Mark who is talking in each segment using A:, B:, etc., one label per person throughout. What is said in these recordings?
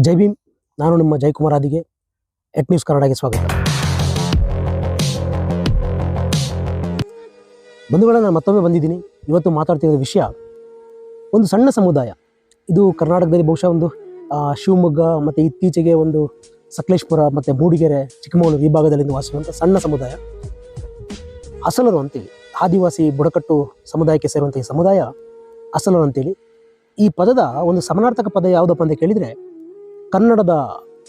A: ಜೈ ಭೀಮ್. ನಾನು ನಿಮ್ಮ ಜಯಕುಮಾರ್ ಆದಿಗೆ ಎಟ್ ನ್ಯೂಸ್ ಕನ್ನಡಗೆ ಸ್ವಾಗತ. ಬಂಧುಗಳೇ, ನಾನು ಮತ್ತೊಮ್ಮೆ ಬಂದಿದ್ದೀನಿ. ಇವತ್ತು ಮಾತಾಡ್ತಿರೋ ವಿಷಯ ಒಂದು ಸಣ್ಣ ಸಮುದಾಯ. ಇದು ಕರ್ನಾಟಕದಲ್ಲಿ ಬಹುಶಃ ಒಂದು ಶಿವಮೊಗ್ಗ ಮತ್ತು ಇತ್ತೀಚೆಗೆ ಒಂದು ಸಕಲೇಶ್ಪುರ ಮತ್ತು ಮೂಡಿಗೆರೆ, ಚಿಕ್ಕಮಗಳೂರು ಈ ಭಾಗದಲ್ಲಿ ವಾಸಿಸುವಂಥ ಸಣ್ಣ ಸಮುದಾಯ ಅಸಲರು ಅಂತೇಳಿ. ಆದಿವಾಸಿ ಬುಡಕಟ್ಟು ಸಮುದಾಯಕ್ಕೆ ಸೇರುವಂಥ ಈ ಸಮುದಾಯ ಅಸಲರು ಅಂತೇಳಿ. ಈ ಪದದ ಒಂದು ಸಮಾನಾರ್ಥಕ ಪದ ಯಾವುದಪ್ಪ ಅಂತ ಕೇಳಿದರೆ, ಕನ್ನಡದ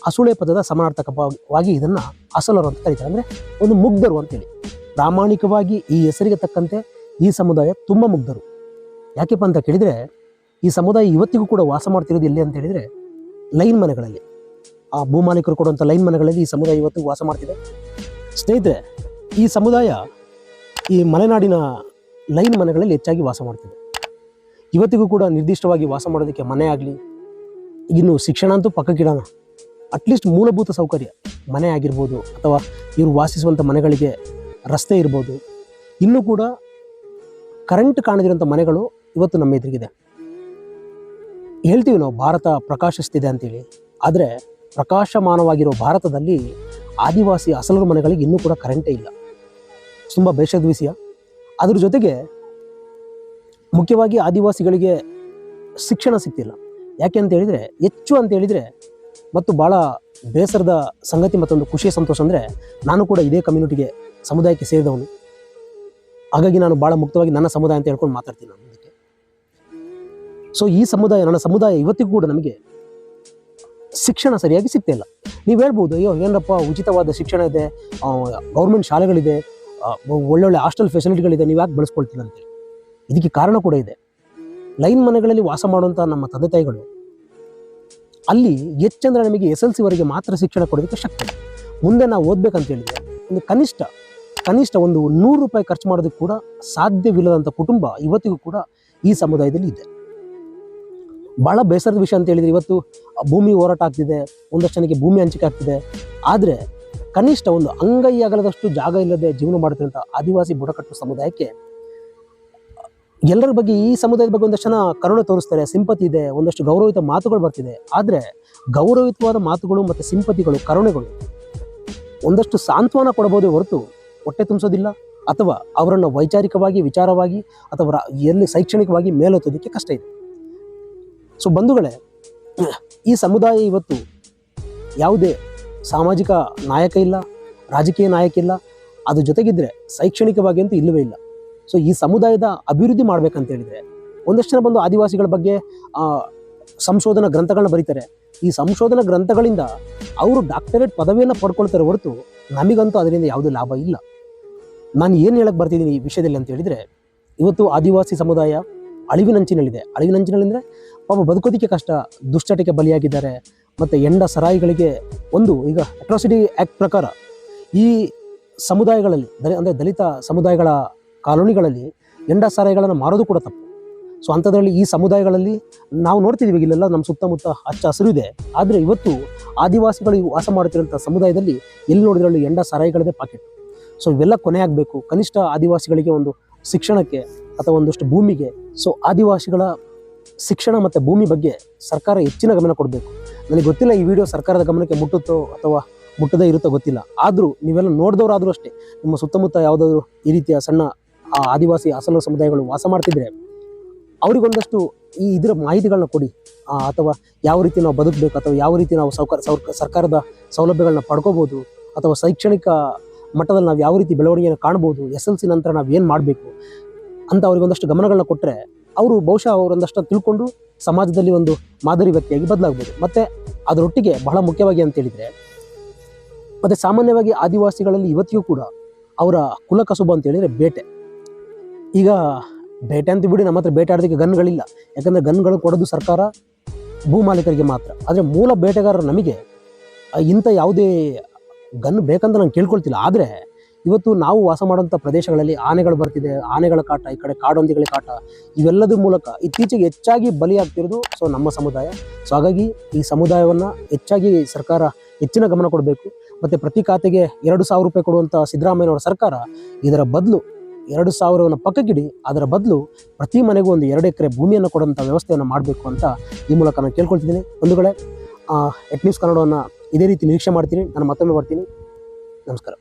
A: ಅಸುಳೆ ಪದದ ಸಮಾನಾರ್ಥಕವಾಗಿ ಇದನ್ನು ಅಸಲರು ಅಂತ ಕರೀತಾರೆ. ಅಂದರೆ ಒಂದು ಮುಗ್ಧರು ಅಂತೇಳಿ. ಪ್ರಾಮಾಣಿಕವಾಗಿ ಈ ಹೆಸರಿಗೆ ತಕ್ಕಂತೆ ಈ ಸಮುದಾಯ ತುಂಬ ಮುಗ್ಧರು. ಯಾಕೆಪ್ಪ ಅಂತ ಕೇಳಿದರೆ, ಈ ಸಮುದಾಯ ಇವತ್ತಿಗೂ ಕೂಡ ವಾಸ ಮಾಡ್ತಿರೋದು ಎಲ್ಲಿ ಅಂತ ಹೇಳಿದರೆ ಲೈನ್ ಮನೆಗಳಲ್ಲಿ. ಆ ಭೂಮಾಲೀಕರು ಕೊಡುವಂಥ ಲೈನ್ ಮನೆಗಳಲ್ಲಿ ಈ ಸಮುದಾಯ ಇವತ್ತಿಗೂ ವಾಸ ಮಾಡ್ತಿದೆ. ಸ್ನೇಹಿತರೆ, ಈ ಸಮುದಾಯ ಈ ಮಲೆನಾಡಿನ ಲೈನ್ ಮನೆಗಳಲ್ಲಿ ಹೆಚ್ಚಾಗಿ ವಾಸ ಮಾಡ್ತಿದೆ. ಇವತ್ತಿಗೂ ಕೂಡ ನಿರ್ದಿಷ್ಟವಾಗಿ ವಾಸ ಮಾಡೋದಕ್ಕೆ ಮನೆ ಆಗಲಿ, ಇನ್ನು ಶಿಕ್ಷಣ ಅಂತೂ ಪಕ್ಕಕ್ಕಿಡೋಣ, ಅಟ್ಲೀಸ್ಟ್ ಮೂಲಭೂತ ಸೌಕರ್ಯ ಮನೆ ಆಗಿರ್ಬೋದು, ಅಥವಾ ಇವರು ವಾಸಿಸುವಂಥ ಮನೆಗಳಿಗೆ ರಸ್ತೆ ಇರ್ಬೋದು, ಇನ್ನೂ ಕೂಡ ಕರೆಂಟ್ ಕಾಣದಿರೋಂಥ ಮನೆಗಳು ಇವತ್ತು ನಮ್ಮ ಎದುರಿಗಿದೆ. ಹೇಳ್ತೀವಿ ನಾವು ಭಾರತ ಪ್ರಕಾಶಿಸ್ತಿದೆ ಅಂತೇಳಿ, ಆದರೆ ಪ್ರಕಾಶಮಾನವಾಗಿರೋ ಭಾರತದಲ್ಲಿ ಆದಿವಾಸಿ ಅಸಲರು ಮನೆಗಳಿಗೆ ಇನ್ನೂ ಕೂಡ ಕರೆಂಟೇ ಇಲ್ಲ. ತುಂಬ ಬೇಸರದ ವಿಷಯ. ಅದ್ರ ಜೊತೆಗೆ ಮುಖ್ಯವಾಗಿ ಆದಿವಾಸಿಗಳಿಗೆ ಶಿಕ್ಷಣ ಸಿಗ್ತಿಲ್ಲ. ಯಾಕೆ ಅಂತ ಹೇಳಿದರೆ, ಹೆಚ್ಚು ಅಂತ ಹೇಳಿದರೆ, ಮತ್ತು ಭಾಳ ಬೇಸರದ ಸಂಗತಿ ಮತ್ತೊಂದು ಖುಷಿಯ ಸಂತೋಷ ಅಂದರೆ, ನಾನು ಕೂಡ ಇದೇ ಕಮ್ಯುನಿಟಿಗೆ ಸಮುದಾಯಕ್ಕೆ ಸೇರಿದವನು. ಹಾಗಾಗಿ ನಾನು ಭಾಳ ಮುಕ್ತವಾಗಿ ನನ್ನ ಸಮುದಾಯ ಅಂತ ಹೇಳ್ಕೊಂಡು ಮಾತಾಡ್ತೀನಿ ನಾನು ಇದಕ್ಕೆ. ಸೊ ಈ ಸಮುದಾಯ, ನನ್ನ ಸಮುದಾಯ ಇವತ್ತಿಗೂ ಕೂಡ ನಮಗೆ ಶಿಕ್ಷಣ ಸರಿಯಾಗಿ ಸಿಗ್ತಾ ಇಲ್ಲ. ನೀವು ಹೇಳ್ಬೋದು, ಅಯ್ಯೋ ಏನಪ್ಪ ಉಚಿತವಾದ ಶಿಕ್ಷಣ ಇದೆ, ಗೌರ್ಮೆಂಟ್ ಶಾಲೆಗಳಿದೆ, ಒಳ್ಳೊಳ್ಳೆ ಹಾಸ್ಟೆಲ್ ಫೆಸಿಲಿಟಿಗಳಿದೆ, ನೀವು ಯಾಕೆ ಬಳಸ್ಕೊಳ್ತೀರ ಅಂತೇಳಿ. ಇದಕ್ಕೆ ಕಾರಣ ಕೂಡ ಇದೆ. ಲೈನ್ ಮನೆಗಳಲ್ಲಿ ವಾಸ ಮಾಡುವಂಥ ನಮ್ಮ ತಂದೆ ತಾಯಿಗಳು ಅಲ್ಲಿ ಹೆಚ್ಚಂದ್ರೆ ನಮಗೆ SLC ವರೆಗೆ ಮಾತ್ರ ಶಿಕ್ಷಣ ಕೊಡೋದಕ್ಕೆ ಶಕ್ತಿ ಇದೆ. ಮುಂದೆ ನಾವು ಓದಬೇಕಂತ ಹೇಳಿದರೆ ಒಂದು ಕನಿಷ್ಠ ಒಂದು 100 ರೂಪಾಯಿ ಖರ್ಚು ಮಾಡೋದಕ್ಕೆ ಕೂಡ ಸಾಧ್ಯವಿಲ್ಲದಂಥ ಕುಟುಂಬ ಇವತ್ತಿಗೂ ಕೂಡ ಈ ಸಮುದಾಯದಲ್ಲಿ ಇದೆ. ಭಾಳ ಬೇಸರದ ವಿಷಯ ಅಂತ ಹೇಳಿದರೆ, ಇವತ್ತು ಭೂಮಿ ಹೋರಾಟ ಆಗ್ತಿದೆ, ಒಂದಷ್ಟು ಜನಕ್ಕೆ ಭೂಮಿ ಹಂಚಿಕೆ ಆಗ್ತಿದೆ, ಆದರೆ ಕನಿಷ್ಠ ಒಂದು ಅಂಗೈ ಅಗಲದಷ್ಟು ಜಾಗ ಇಲ್ಲದೆ ಜೀವನ ಮಾಡ್ತಿರೋಂಥ ಆದಿವಾಸಿ ಬುಡಕಟ್ಟು ಸಮುದಾಯಕ್ಕೆ ಎಲ್ಲರ ಬಗ್ಗೆ, ಈ ಸಮುದಾಯದ ಬಗ್ಗೆ ಒಂದಷ್ಟು ಜನ ಕರುಣೆ ತೋರಿಸ್ತಾರೆ, ಸಿಂಪತಿ ಇದೆ, ಒಂದಷ್ಟು ಗೌರವಯುತ ಮಾತುಗಳು ಬರ್ತಿದೆ. ಆದರೆ ಗೌರವಯುತವಾದ ಮಾತುಗಳು ಮತ್ತು ಸಿಂಪತಿಗಳು, ಕರುಣೆಗಳು ಒಂದಷ್ಟು ಸಾಂತ್ವನ ಕೊಡಬಹುದೇ ಹೊರತು ಹೊಟ್ಟೆ ತುಂಬಿಸೋದಿಲ್ಲ, ಅಥವಾ ಅವರನ್ನು ವೈಚಾರಿಕವಾಗಿ, ವಿಚಾರವಾಗಿ, ಅಥವಾ ಎಲ್ಲಿ ಶೈಕ್ಷಣಿಕವಾಗಿ ಮೇಲೆತ್ತೋದಕ್ಕೆ ಕಷ್ಟ ಇದೆ. ಸೊ ಬಂಧುಗಳೇ, ಈ ಸಮುದಾಯ ಇವತ್ತು ಯಾವುದೇ ಸಾಮಾಜಿಕ ನಾಯಕ ಇಲ್ಲ, ರಾಜಕೀಯ ನಾಯಕ ಇಲ್ಲ, ಅದ್ರ ಜೊತೆಗಿದ್ರೆ ಶೈಕ್ಷಣಿಕವಾಗಿ ಅಂತೂ ಇಲ್ಲವೇ ಇಲ್ಲ. ಸೊ ಈ ಸಮುದಾಯದ ಅಭಿವೃದ್ಧಿ ಮಾಡ್ಬೇಕಂತ ಹೇಳಿದರೆ ಒಂದಷ್ಟು ಜನ ಬಂದು ಆದಿವಾಸಿಗಳ ಬಗ್ಗೆ ಸಂಶೋಧನಾ ಗ್ರಂಥಗಳನ್ನ ಬರೀತಾರೆ. ಈ ಸಂಶೋಧನಾ ಗ್ರಂಥಗಳಿಂದ ಅವರು ಡಾಕ್ಟರೇಟ್ ಪದವಿಯನ್ನು ಪಡ್ಕೊಳ್ತಾರೆ ಹೊರತು ನಮಗಂತೂ ಅದರಿಂದ ಯಾವುದೇ ಲಾಭ ಇಲ್ಲ. ನಾನು ಏನು ಹೇಳಕ್ಕೆ ಬರ್ತಿದ್ದೀನಿ ಈ ವಿಷಯದಲ್ಲಿ ಅಂತ ಹೇಳಿದರೆ, ಇವತ್ತು ಆದಿವಾಸಿ ಸಮುದಾಯ ಅಳಿವಿನಂಚಿನಲ್ಲಿದೆ. ಅಳಿವಿನಂಚಿನಲ್ಲಿಂದರೆ ಪಾಪ ಬದುಕೋದಕ್ಕೆ ಕಷ್ಟ, ದುಶ್ಚಟಕ್ಕೆ ಬಲಿಯಾಗಿದ್ದಾರೆ. ಮತ್ತು ಎಂಡ ಸರಾಯಿಗಳಿಗೆ ಈಗ ಅಟ್ರಾಸಿಟಿ ಆ್ಯಕ್ಟ್ ಪ್ರಕಾರ ಈ ಸಮುದಾಯಗಳಲ್ಲಿ ಅಂದರೆ ದಲಿತ ಸಮುದಾಯಗಳ ಕಾಲೋನಿಗಳಲ್ಲಿ ಎಂಡ ಸರಾಯಿಗಳನ್ನು ಮಾರೋದು ಕೂಡ ತಪ್ಪು. ಸೊ ಅಂಥದ್ರಲ್ಲಿ ಈ ಸಮುದಾಯಗಳಲ್ಲಿ ನಾವು ನೋಡ್ತಿದ್ದೀವಿ, ಇಲ್ಲೆಲ್ಲ ನಮ್ಮ ಸುತ್ತಮುತ್ತ ಹಚ್ಚ ಹಸಿರು ಇದೆ. ಆದರೆ ಇವತ್ತು ಆದಿವಾಸಿಗಳು ವಾಸ ಮಾಡುತ್ತಿರುವಂಥ ಸಮುದಾಯದಲ್ಲಿ ಎಲ್ಲಿ ನೋಡಿದ್ರಲ್ಲಿ ಎಂಡ ಸರಾಯಿಗಳದೇ ಪಾಕೆಟ್. ಸೊ ಇವೆಲ್ಲ ಕೊನೆ ಆಗಬೇಕು. ಕನಿಷ್ಠ ಆದಿವಾಸಿಗಳಿಗೆ ಒಂದು ಶಿಕ್ಷಣಕ್ಕೆ ಅಥವಾ ಒಂದಷ್ಟು ಭೂಮಿಗೆ, ಸೊ ಆದಿವಾಸಿಗಳ ಶಿಕ್ಷಣ ಮತ್ತು ಭೂಮಿ ಬಗ್ಗೆ ಸರ್ಕಾರ ಹೆಚ್ಚಿನ ಗಮನ ಕೊಡಬೇಕು. ನನಗೆ ಗೊತ್ತಿಲ್ಲ ಈ ವಿಡಿಯೋ ಸರ್ಕಾರದ ಗಮನಕ್ಕೆ ಮುಟ್ಟುತ್ತೋ ಅಥವಾ ಮುಟ್ಟದೇ ಇರುತ್ತೋ ಗೊತ್ತಿಲ್ಲ. ಆದರೂ ನೀವೆಲ್ಲ ನೋಡಿದವರಾದರೂ ಅಷ್ಟೇ, ನಿಮ್ಮ ಸುತ್ತಮುತ್ತ ಯಾವುದಾದ್ರೂ ಈ ರೀತಿಯ ಸಣ್ಣ ಆದಿವಾಸಿ ಅಸಲು ಸಮುದಾಯಗಳು ವಾಸ ಮಾಡ್ತಿದ್ರೆ ಅವರಿಗೊಂದಷ್ಟು ಇದರ ಮಾಹಿತಿಗಳನ್ನ ಕೊಡಿ. ಅಥವಾ ಯಾವ ರೀತಿ ನಾವು ಬದುಕಬೇಕು, ಅಥವಾ ಯಾವ ರೀತಿ ನಾವು ಸರ್ಕಾರದ ಸೌಲಭ್ಯಗಳನ್ನ ಪಡ್ಕೋಬೋದು, ಅಥವಾ ಶೈಕ್ಷಣಿಕ ಮಟ್ಟದಲ್ಲಿ ನಾವು ಯಾವ ರೀತಿ ಬೆಳವಣಿಗೆಯನ್ನು ಕಾಣ್ಬೋದು, SLC ನಂತರ ನಾವು ಏನು ಮಾಡಬೇಕು ಅಂತ ಅವರಿಗೊಂದಷ್ಟು ಗಮನಗಳನ್ನ ಕೊಟ್ಟರೆ ಅವರು ಬಹುಶಃ ಅವರೊಂದಷ್ಟು ತಿಳ್ಕೊಂಡು ಸಮಾಜದಲ್ಲಿ ಒಂದು ಮಾದರಿ ವ್ಯಕ್ತಿಯಾಗಿ ಬದಲಾಗ್ಬೋದು. ಮತ್ತು ಅದರೊಟ್ಟಿಗೆ ಬಹಳ ಮುಖ್ಯವಾಗಿ ಅಂತ ಹೇಳಿದರೆ, ಮತ್ತು ಸಾಮಾನ್ಯವಾಗಿ ಆದಿವಾಸಿಗಳಲ್ಲಿ ಇವತ್ತಿಗೂ ಕೂಡ ಅವರ ಕುಲ ಕಸುಬು ಅಂತ ಹೇಳಿದರೆ ಬೇಟೆ. ಈಗ ಬೇಟೆ ಅಂತ ಬಿಡಿ, ನಮ್ಮ ಹತ್ರ ಬೇಟೆ ಆಡೋದಕ್ಕೆ ಗನ್ಗಳಿಲ್ಲ. ಯಾಕಂದರೆ ಗನ್ಗಳು ಕೊಡೋದು ಸರ್ಕಾರ, ಭೂಮಾಲೀಕರಿಗೆ ಮಾತ್ರ. ಆದರೆ ಮೂಲ ಬೇಟೆಗಾರರು ನಮಗೆ ಇಂಥ ಯಾವುದೇ ಗನ್ ಬೇಕಂತ ನಾನು ಕೇಳ್ಕೊಳ್ತಿಲ್ಲ. ಆದರೆ ಇವತ್ತು ನಾವು ವಾಸ ಮಾಡುವಂಥ ಪ್ರದೇಶಗಳಲ್ಲಿ ಆನೆಗಳು ಬರ್ತಿದೆ, ಆನೆಗಳ ಕಾಟ, ಈ ಕಡೆ ಕಾಡೊಂದಿಗಳ ಕಾಟ, ಇವೆಲ್ಲದರ ಮೂಲಕ ಇತ್ತೀಚೆಗೆ ಹೆಚ್ಚಾಗಿ ಬಲಿಯಾಗ್ತಿರೋದು ಸೊ ನಮ್ಮ ಸಮುದಾಯ. ಸೊ ಹಾಗಾಗಿ ಈ ಸಮುದಾಯವನ್ನು ಹೆಚ್ಚಾಗಿ ಸರ್ಕಾರ ಹೆಚ್ಚಿನ ಗಮನ ಕೊಡಬೇಕು. ಮತ್ತು ಪ್ರತಿ ಖಾತೆಗೆ 2,000 ರೂಪಾಯಿ ಕೊಡುವಂಥ ಸಿದ್ದರಾಮಯ್ಯನವರ ಸರ್ಕಾರ ಇದರ ಬದಲು 2,000ವನ್ನು ಪಕ್ಕಕ್ಕಿಡಿ, ಅದರ ಬದಲು ಪ್ರತಿ ಮನೆಗೂ ಒಂದು 2 ಎಕರೆ ಭೂಮಿಯನ್ನು ಕೊಡುವಂಥ ವ್ಯವಸ್ಥೆಯನ್ನು ಮಾಡಬೇಕು ಅಂತ ಈ ಮೂಲಕ ನಾನು ಕೇಳ್ಕೊಳ್ತಿದ್ದೀನಿ. ಬಂಧುಗಳೇ, ಎಟ್ ನ್ಯೂಸ್ ಕನ್ನಡವನ್ನು ಇದೇ ರೀತಿ ನಿರೀಕ್ಷೆ ಮಾಡ್ತೀನಿ. ನಾನು ಮತ್ತೊಮ್ಮೆ ಬರ್ತೀನಿ. ನಮಸ್ಕಾರ.